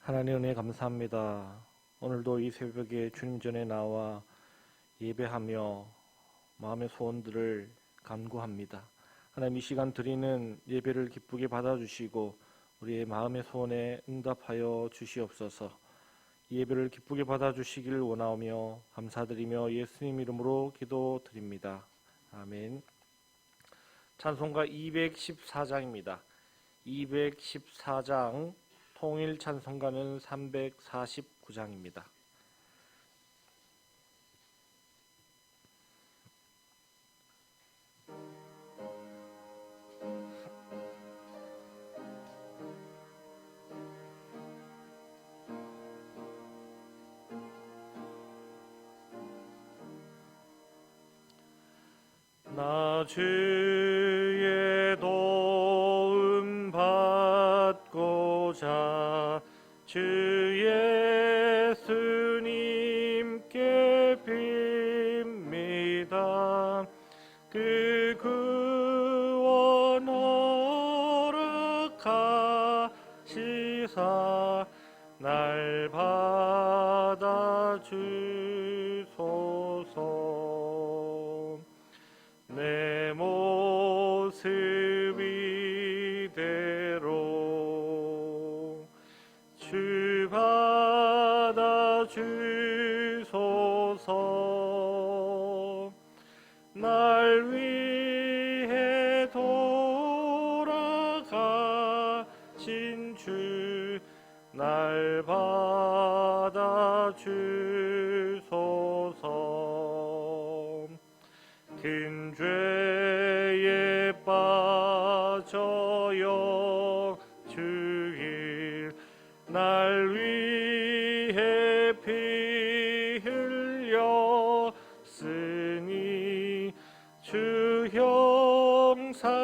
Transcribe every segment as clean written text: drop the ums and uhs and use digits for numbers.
하나님 은혜 감사합니다. 오늘도 이 새벽에 주님 전에 나와 예배하며 마음의 소원들을 간구합니다. 하나님 이 시간 드리는 예배를 기쁘게 받아주시고 우리의 마음의 소원에 응답하여 주시옵소서. 이 예배를 기쁘게 받아주시기를 원하오며 감사드리며 예수님 이름으로 기도드립니다. 아멘. 찬송가 214장입니다. 214장 통일 찬송가는 349장입니다. 나 주의 도움 받고자 주 예수님께 빕니다. 그 구원 허락하시사 날 받아주소서. 내 모습 이대로 주 받아주소서. 날 위해 돌아가신 주 날 받아주소서. 큰 죄에 빠져 영주일 날 위해 피 흘렸으니 주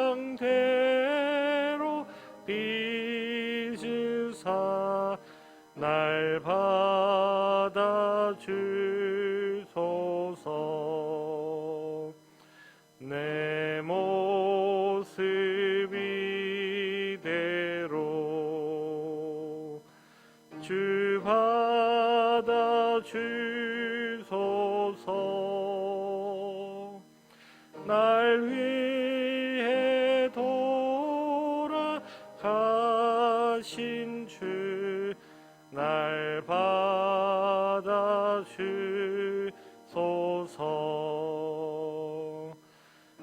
형상대로 빚으사 날 받아주소서. 내 모습 이대로 주 받아주소서. 날 위해 돌아가신 주 날 받아주소서.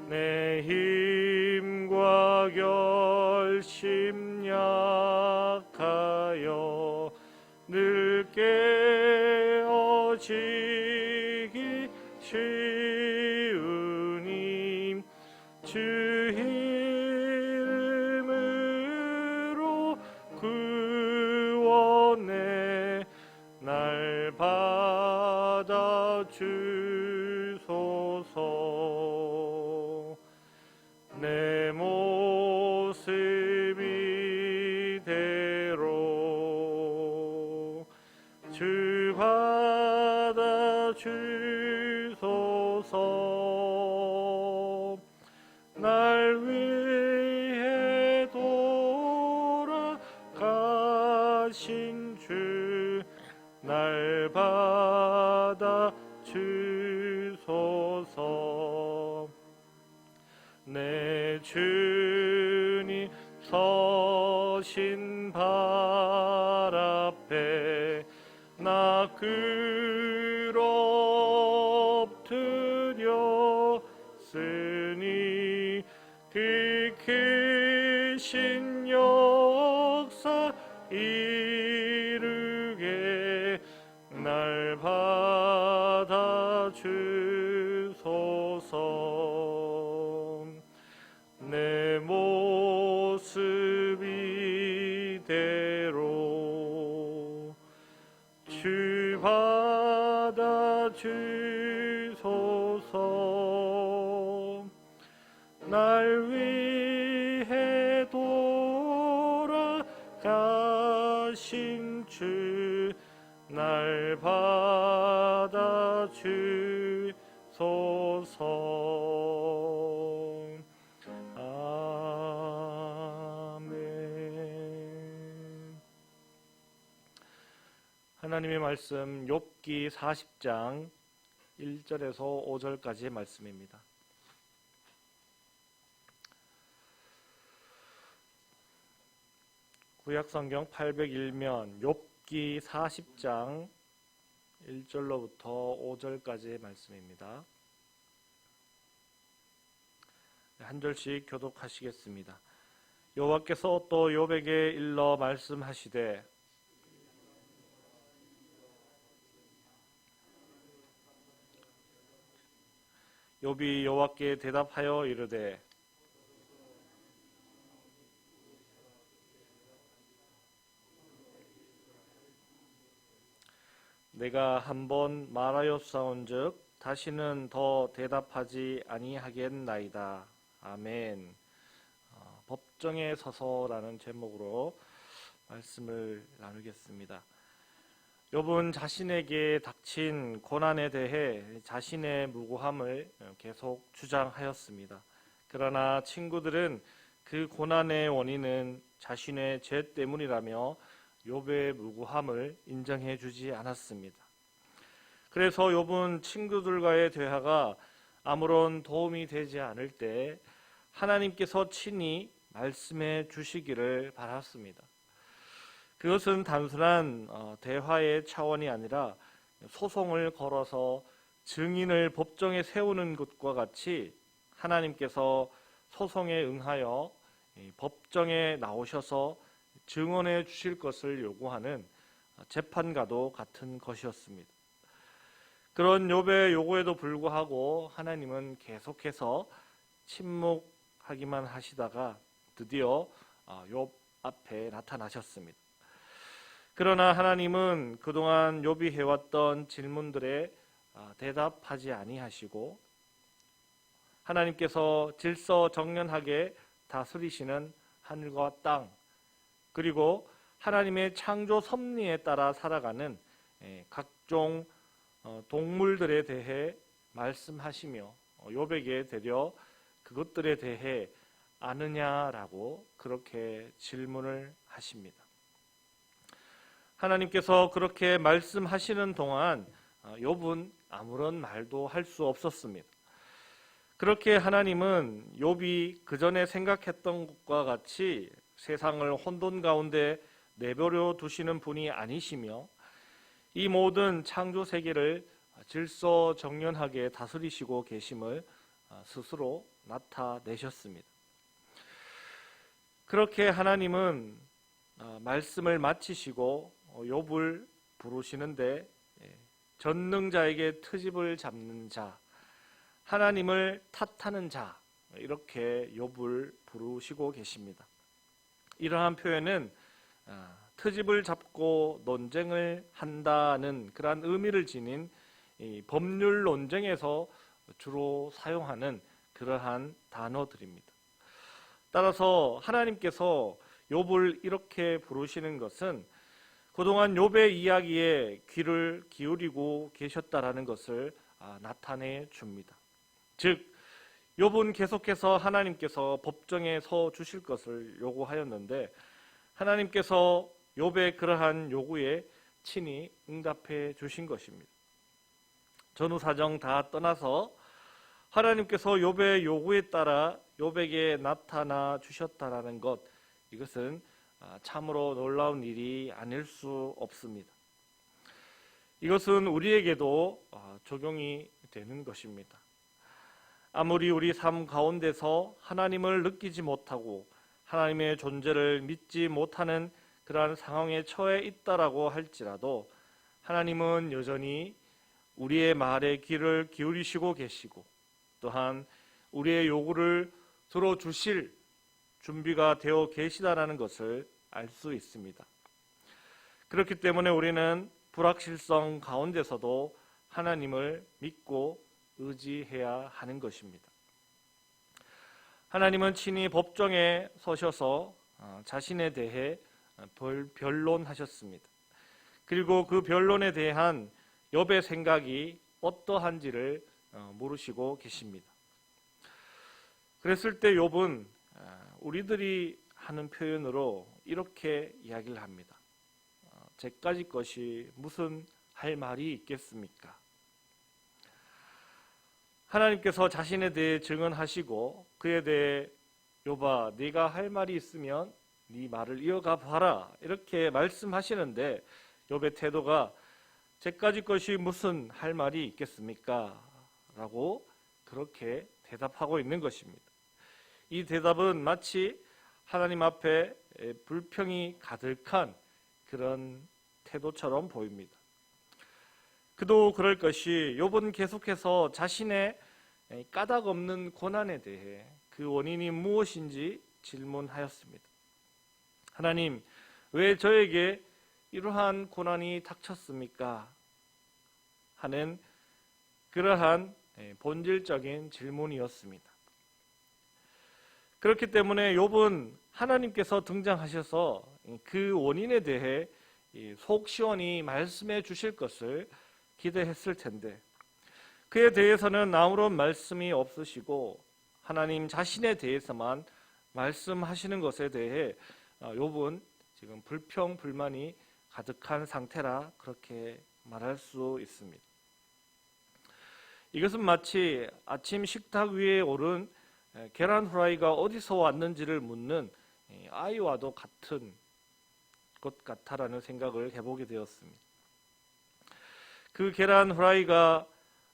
내 힘과 결심 약하여 늘 깨어지기 쉬우니 주 이름으로 구원해 날 받아주소서. 내 모습 이대로 주 받아주소서. 날 위해 돌아가신 주 날 받아주소서. 내 주님 서신 발 앞에 나 엎드렸으니 그 크신 역사 이루게 날 받아주소서. 내 모습 이대로 주 받아주소서. 날 위해 돌아가신 주 날 받아주소서. 아멘. 하나님의 말씀 욥기 40장 1절에서 5절까지의 말씀입니다. 구약성경 801면 욥기 40장 1절로부터 5절까지의 말씀입니다. 한 절씩 교독하시겠습니다. 여호와께서 또 욥에게 일러 말씀하시되 욥이 여호와께 대답하여 이르되 내가 한번 말하였사온즉 다시는 더 대답하지 아니하겠나이다. 아멘. 법정에 서서라는 제목으로 말씀을 나누겠습니다. 욥은 자신에게 닥친 고난에 대해 자신의 무고함을 계속 주장하였습니다. 그러나 친구들은 그 고난의 원인은 자신의 죄 때문이라며 욥의 무고함을 인정해 주지 않았습니다. 그래서 욥은 친구들과의 대화가 아무런 도움이 되지 않을 때 하나님께서 친히 말씀해 주시기를 바랐습니다. 그것은 단순한 대화의 차원이 아니라 소송을 걸어서 증인을 법정에 세우는 것과 같이 하나님께서 소송에 응하여 법정에 나오셔서 증언해 주실 것을 요구하는 재판과도 같은 것이었습니다. 그런 욥의 요구에도 불구하고 하나님은 계속해서 침묵하기만 하시다가 드디어 욥 앞에 나타나셨습니다. 그러나 하나님은 그동안 욥이 해왔던 질문들에 대답하지 아니하시고 하나님께서 질서정연하게 다스리시는 하늘과 땅 그리고 하나님의 창조 섭리에 따라 살아가는 각종 동물들에 대해 말씀하시며 욥에게 되려 그것들에 대해 아느냐라고 그렇게 질문을 하십니다. 하나님께서 그렇게 말씀하시는 동안 욥은 아무런 말도 할 수 없었습니다. 그렇게 하나님은 욥이 그전에 생각했던 것과 같이 세상을 혼돈 가운데 내버려 두시는 분이 아니시며 이 모든 창조 세계를 질서정연하게 다스리시고 계심을 스스로 나타내셨습니다. 그렇게 하나님은 말씀을 마치시고 욥을 부르시는데 전능자에게 트집을 잡는 자, 하나님을 탓하는 자 이렇게 욥을 부르시고 계십니다. 이러한 표현은 트집을 잡고 논쟁을 한다는 그러한 의미를 지닌 법률 논쟁에서 주로 사용하는 그러한 단어들입니다. 따라서 하나님께서 욥을 이렇게 부르시는 것은 그동안 욥의 이야기에 귀를 기울이고 계셨다라는 것을 나타내 줍니다. 즉 욥은 계속해서 하나님께서 법정에 서 주실 것을 요구하였는데 하나님께서 욥의 그러한 요구에 친히 응답해 주신 것입니다. 전후 사정 다 떠나서 하나님께서 욥의 요구에 따라 욥에게 나타나 주셨다라는 것, 이것은 참으로 놀라운 일이 아닐 수 없습니다. 이것은 우리에게도 적용이 되는 것입니다. 아무리 우리 삶 가운데서 하나님을 느끼지 못하고 하나님의 존재를 믿지 못하는 그러한 상황에 처해 있다라고 할지라도 하나님은 여전히 우리의 말에 귀를 기울이시고 계시고 또한 우리의 요구를 들어주실 준비가 되어 계시다라는 것을 알 수 있습니다. 그렇기 때문에 우리는 불확실성 가운데서도 하나님을 믿고 의지해야 하는 것입니다. 하나님은 친히 법정에 서셔서 자신에 대해 변론하셨습니다. 그리고 그 변론에 대한 욥의 생각이 어떠한지를 물으시고 계십니다. 그랬을 때 욥은 우리들이 하는 표현으로 이렇게 이야기를 합니다. 제까지 것이 무슨 할 말이 있겠습니까? 하나님께서 자신에 대해 증언하시고 그에 대해 욥아 네가 할 말이 있으면 네 말을 이어가 봐라 이렇게 말씀하시는데 욥의 태도가 제까지 것이 무슨 할 말이 있겠습니까? 라고 그렇게 대답하고 있는 것입니다. 이 대답은 마치 하나님 앞에 불평이 가득한 그런 태도처럼 보입니다. 그도 그럴 것이 욥은 계속해서 자신의 까닭 없는 고난에 대해 그 원인이 무엇인지 질문하였습니다. 하나님, 왜 저에게 이러한 고난이 닥쳤습니까? 하는 그러한 본질적인 질문이었습니다. 그렇기 때문에 욥은 하나님께서 등장하셔서 그 원인에 대해 속 시원히 말씀해 주실 것을 기대했을 텐데 그에 대해서는 아무런 말씀이 없으시고 하나님 자신에 대해서만 말씀하시는 것에 대해 욥은 지금 불평 불만이 가득한 상태라 그렇게 말할 수 있습니다. 이것은 마치 아침 식탁 위에 오른 계란 후라이가 어디서 왔는지를 묻는 아이와도 같은 것 같다라는 생각을 해보게 되었습니다. 그 계란 후라이가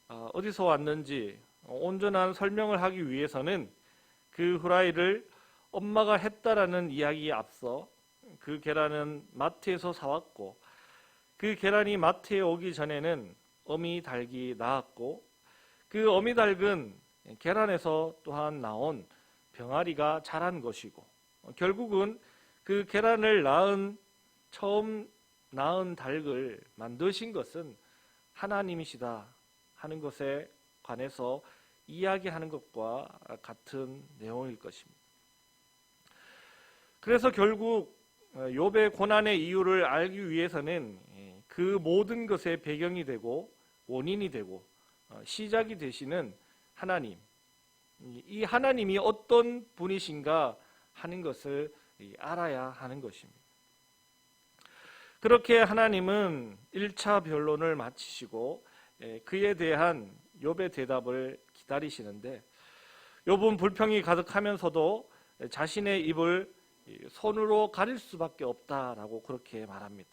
어디서 왔는지 온전한 설명을 하기 위해서는 그 후라이를 엄마가 했다라는 이야기에 앞서 그 계란은 마트에서 사왔고 그 계란이 마트에 오기 전에는 어미 닭이 낳았고 그 어미 닭은 계란에서 또한 나온 병아리가 자란 것이고 결국은 그 계란을 처음 낳은 닭을 만드신 것은 하나님이시다 하는 것에 관해서 이야기하는 것과 같은 내용일 것입니다. 그래서 결국 욥의 고난의 이유를 알기 위해서는 그 모든 것의 배경이 되고 원인이 되고 시작이 되시는 하나님, 이 하나님이 어떤 분이신가 하는 것을 알아야 하는 것입니다. 그렇게 하나님은 1차 변론을 마치시고 그에 대한 욥의 대답을 기다리시는데 욥은 불평이 가득하면서도 자신의 입을 손으로 가릴 수밖에 없다라고 그렇게 말합니다.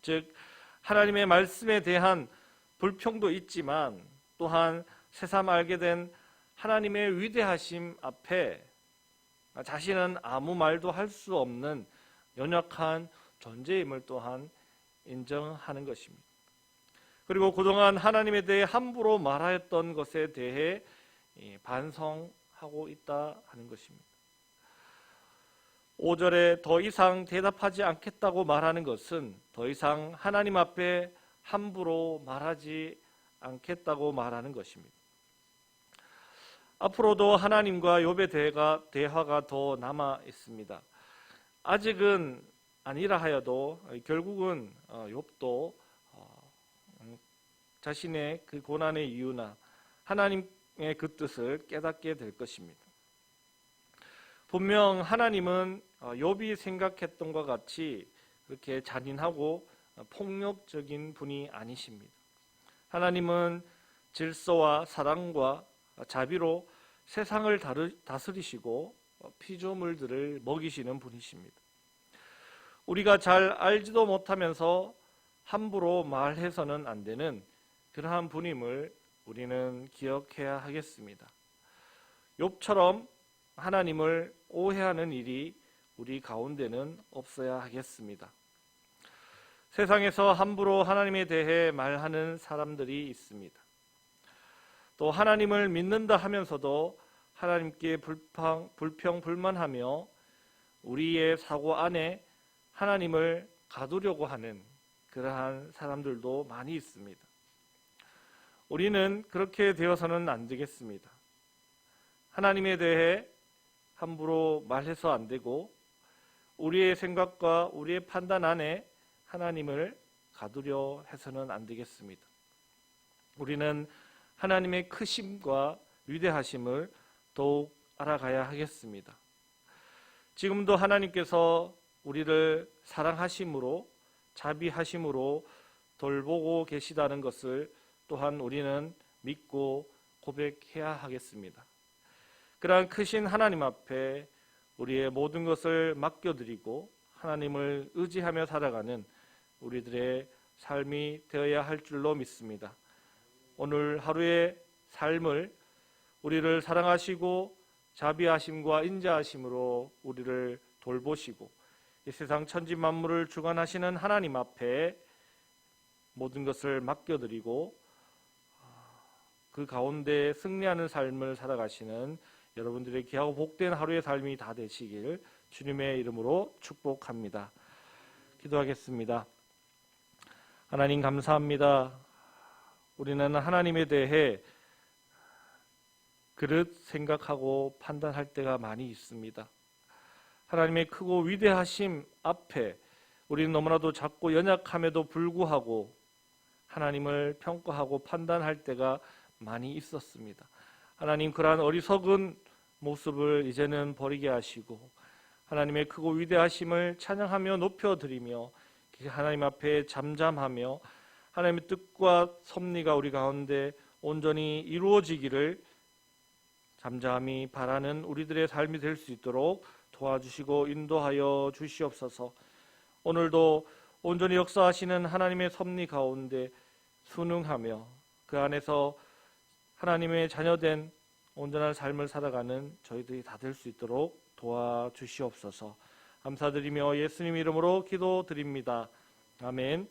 즉 하나님의 말씀에 대한 불평도 있지만 또한 새삼 알게 된 하나님의 위대하심 앞에 자신은 아무 말도 할 수 없는 연약한 존재임을 또한 인정하는 것입니다. 그리고 그동안 하나님에 대해 함부로 말하였던 것에 대해 반성하고 있다 하는 것입니다. 5절에 더 이상 대답하지 않겠다고 말하는 것은 더 이상 하나님 앞에 함부로 말하지 않겠다고 말하는 것입니다. 앞으로도 하나님과 욥의 대화가 더 남아 있습니다. 아직은 아니라 하여도 결국은 욥도 자신의 그 고난의 이유나 하나님의 그 뜻을 깨닫게 될 것입니다. 분명 하나님은 욥이 생각했던 것 같이 그렇게 잔인하고 폭력적인 분이 아니십니다. 하나님은 질서와 사랑과 자비로 세상을 다스리시고 피조물들을 먹이시는 분이십니다. 우리가 잘 알지도 못하면서 함부로 말해서는 안 되는 그러한 분임을 우리는 기억해야 하겠습니다. 욥처럼 하나님을 오해하는 일이 우리 가운데는 없어야 하겠습니다. 세상에서 함부로 하나님에 대해 말하는 사람들이 있습니다. 또 하나님을 믿는다 하면서도 하나님께 불평 불만하며 우리의 사고 안에 하나님을 가두려고 하는 그러한 사람들도 많이 있습니다. 우리는 그렇게 되어서는 안 되겠습니다. 하나님에 대해 함부로 말해서 안 되고 우리의 생각과 우리의 판단 안에 하나님을 가두려 해서는 안 되겠습니다. 우리는 하나님의 크심과 위대하심을 더욱 알아가야 하겠습니다. 지금도 하나님께서 우리를 사랑하심으로 자비하심으로 돌보고 계시다는 것을 또한 우리는 믿고 고백해야 하겠습니다. 그러한 크신 하나님 앞에 우리의 모든 것을 맡겨드리고 하나님을 의지하며 살아가는 우리들의 삶이 되어야 할 줄로 믿습니다. 오늘 하루의 삶을 우리를 사랑하시고 자비하심과 인자하심으로 우리를 돌보시고 이 세상 천지 만물을 주관하시는 하나님 앞에 모든 것을 맡겨드리고 그 가운데 승리하는 삶을 살아가시는 여러분들의 귀하고 복된 하루의 삶이 다 되시길 주님의 이름으로 축복합니다. 기도하겠습니다. 하나님 감사합니다. 우리는 하나님에 대해 그릇 생각하고 판단할 때가 많이 있습니다. 하나님의 크고 위대하심 앞에 우리는 너무나도 작고 연약함에도 불구하고 하나님을 평가하고 판단할 때가 많이 있었습니다. 하나님 그러한 어리석은 모습을 이제는 버리게 하시고 하나님의 크고 위대하심을 찬양하며 높여드리며 하나님 앞에 잠잠하며 하나님의 뜻과 섭리가 우리 가운데 온전히 이루어지기를 잠잠히 바라는 우리들의 삶이 될 수 있도록 도와주시고 인도하여 주시옵소서. 오늘도 온전히 역사하시는 하나님의 섭리 가운데 순응하며 그 안에서 하나님의 자녀된 온전한 삶을 살아가는 저희들이 다 될 수 있도록 도와주시옵소서. 감사드리며 예수님 이름으로 기도드립니다. 아멘.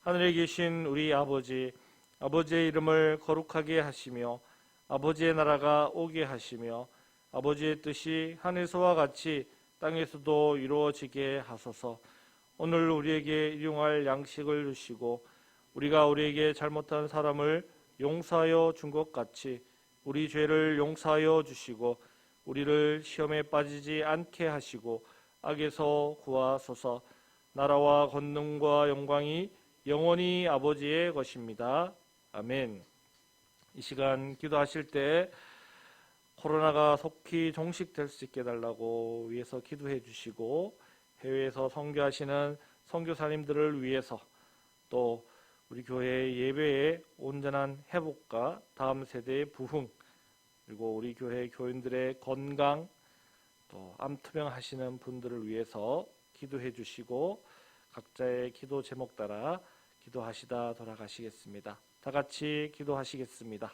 하늘에 계신 우리 아버지, 아버지의 이름을 거룩하게 하시며 아버지의 나라가 오게 하시며 아버지의 뜻이 하늘에서와 같이 땅에서도 이루어지게 하소서. 오늘 우리에게 일용할 양식을 주시고 우리가 우리에게 잘못한 사람을 용서하여 준 것 같이 우리 죄를 용서하여 주시고 우리를 시험에 빠지지 않게 하시고 악에서 구하소서. 나라와 권능과 영광이 영원히 아버지의 것입니다. 아멘. 이 시간 기도하실 때 코로나가 속히 종식될 수 있게 해달라고 위해서 기도해 주시고 해외에서 선교하시는 선교사님들을 위해서 또 우리 교회 예배의 온전한 회복과 다음 세대의 부흥 그리고 우리 교회 교인들의 건강 또 암투병 하시는 분들을 위해서 기도해 주시고 각자의 기도 제목 따라 기도하시다 돌아가시겠습니다. 다 같이 기도하시겠습니다.